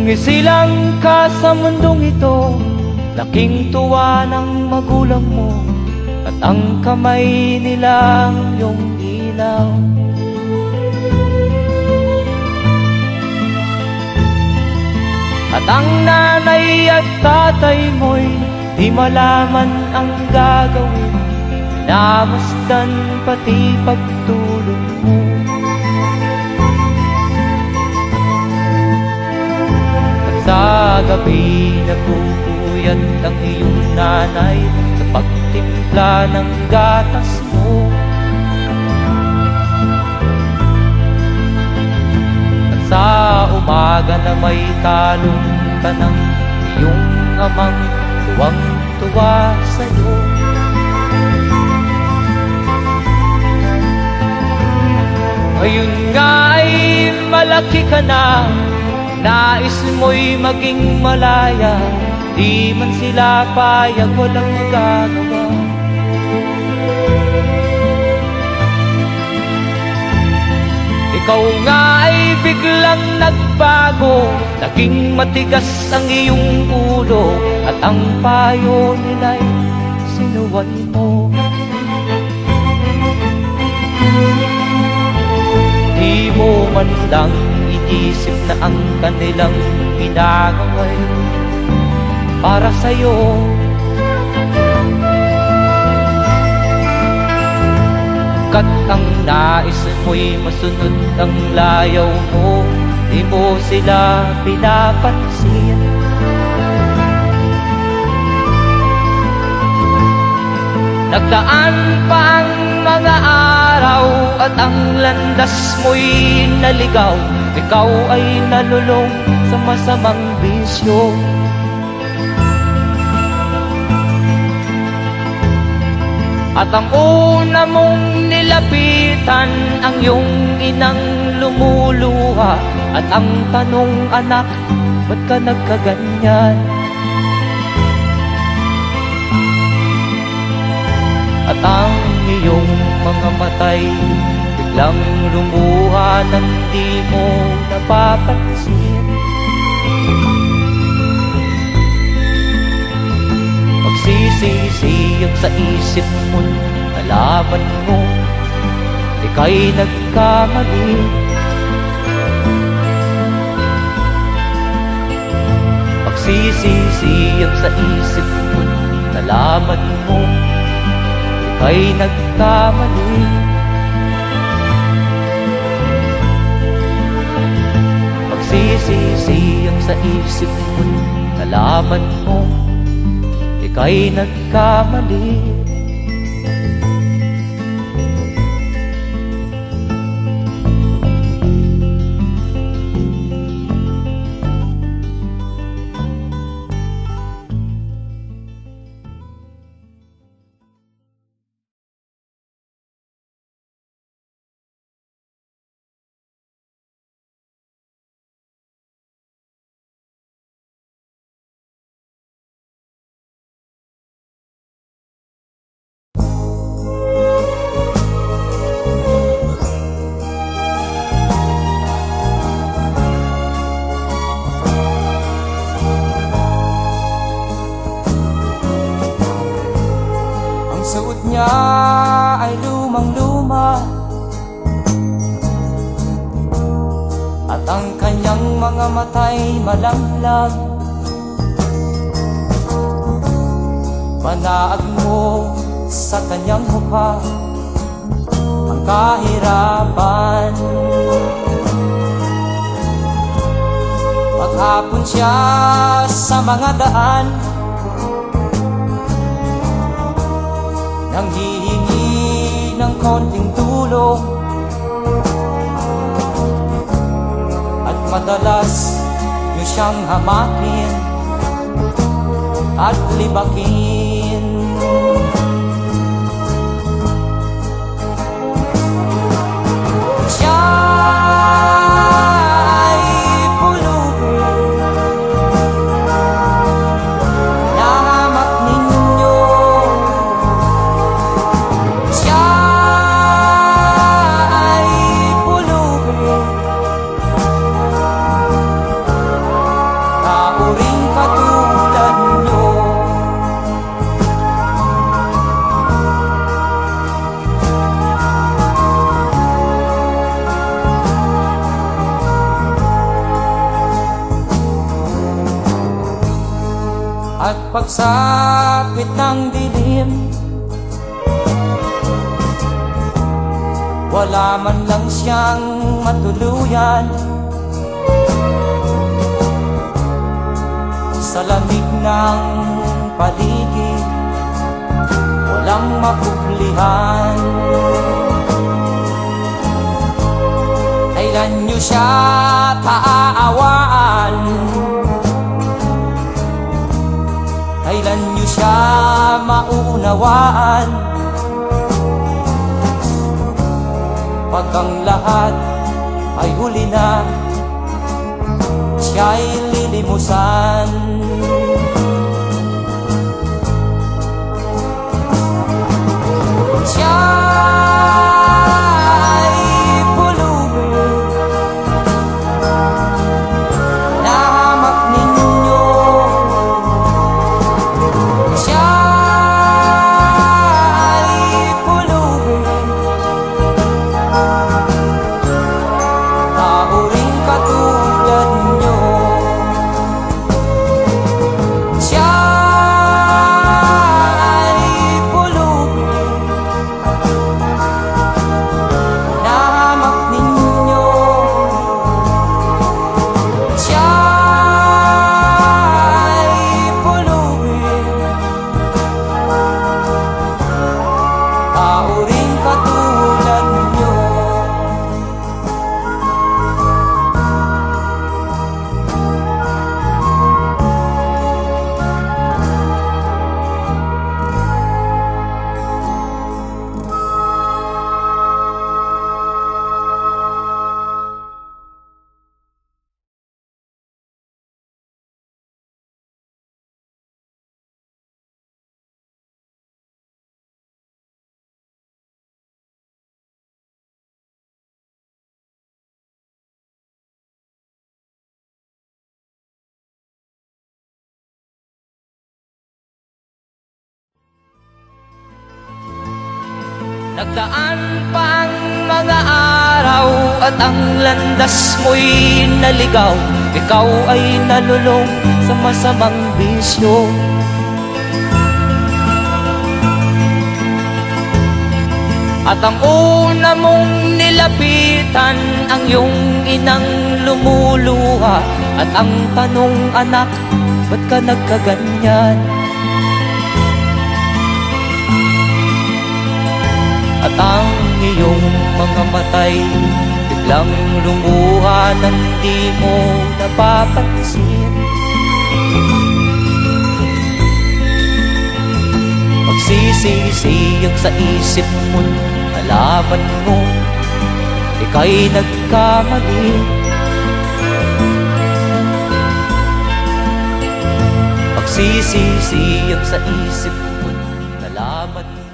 Nung isilang ka sa mundong ito, laking tuwa ng magulang mo, at ang kamay nila ang iyong ilaw. At ang nanay at tatay mo'y di malaman ang gagawin, namasdan pati pagtulog mo. At sa gabi nagpupuyat ang iyong nanay sa pagtimpla ng gatas mo. At sa umaga na may talong ka ng iyong amang tuwang-tuwa sa'yo. Ngayon nga ay malaki ka na, nais mo'y maging malaya, di man sila payag, walang magagawa. Ikaw nga ay biglang nagbago, naging matigas ang iyong ulo, at ang payo nila'y sinuway mo. Di mo man lang inisip na ang kanilang ginagawa'y para sa'yo. Kat ang nais mo'y masunod ang layaw mo, di mo sila pinapansin. Nagdaan pa ang mga araw at ang landas mo'y naligaw, ikaw ay nalulong sa masamang bisyo. At ang una mong nilapitan ang iyong inang lumuluha, at ang tanong, anak, ba't ka nagkaganyan? At ang iyong mga matay biglang lumuha nang di mo napapansin. Magsisisiyag sa isip mo, nalaman mo ika'y nagkamali. Magsisisiyag sa isip mo, nalaman mo ika'y nagkamali. Magsisisiyag sa isip mo, nalaman mo ika'y nagkamali. Suot niya ay lumang-luma, at ang kanyang mga mata'y malanglang. Panaag mo sa kanyang mukha ang kahirapan. Maghapon siya sa mga daan, nang hihingi ng konting tulong, at madalas niyo siyang hamakin at libakin. Siya ay pulubi, nahamak ninyo. Siya ay pulubi, at pagsapit ng dilim, wala man lang siyang matuluyan. Sa lamig ng paligid, walang makublihan. Kailan niyo siya taaawaan? Kailan niyo siya maunawaan? Pag ang lahat ay huli na, siya'y lilimusan. Siya'y pulubin na hamak ninyo. Siya'y pulubin tao rin katulad nyo. Siya'y pulubin na hamak ninyo. Siya'y pulubin tao rin katulad nyo. Nagdaan pa ang mga araw at ang landas mo'y naligaw. Ikaw ay nalulong sa masamang bisyo. At ang una mong nilapitan ang iyong inang lumuluha. At ang tanong, anak, ba't ka nagkaganyan? At ang iyong mga matay biglang lumuha nang di mo napapansin. Magsisisiyag sa isip mo, nalaman mo ika'y nagkamali. Magsisisiyag sa isip mo, nalaman mo